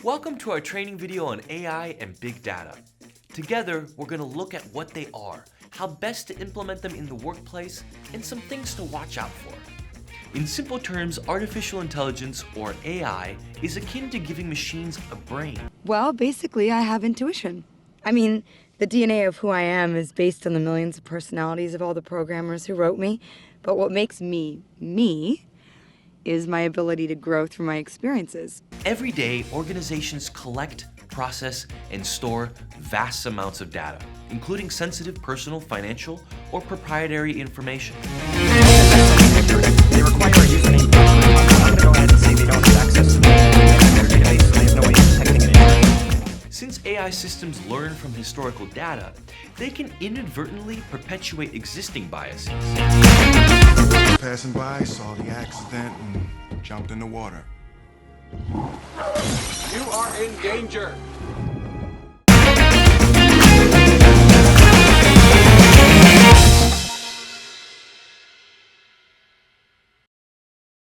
Welcome to our training video on AI and big data. Together, we're going to look at what they are, how best to implement them in the workplace, and some things to watch out for. In simple terms, artificial intelligence, or AI, is akin to giving machines a brain. Well, basically, I have intuition. I mean, the DNA of who I am is based on the millions of personalities of all the programmers who wrote me. But what makes me, me, is my ability to grow through my experiences. Every day, organizations collect, process, and store vast amounts of data, including sensitive personal, financial, or proprietary information. They require a username. I'm going to go ahead and say they don't have access to their database, so they have no way of detecting it. Since AI systems learn from historical data, they can inadvertently perpetuate existing biases. Passing by, saw the accident, and jumped in the water. You are in danger.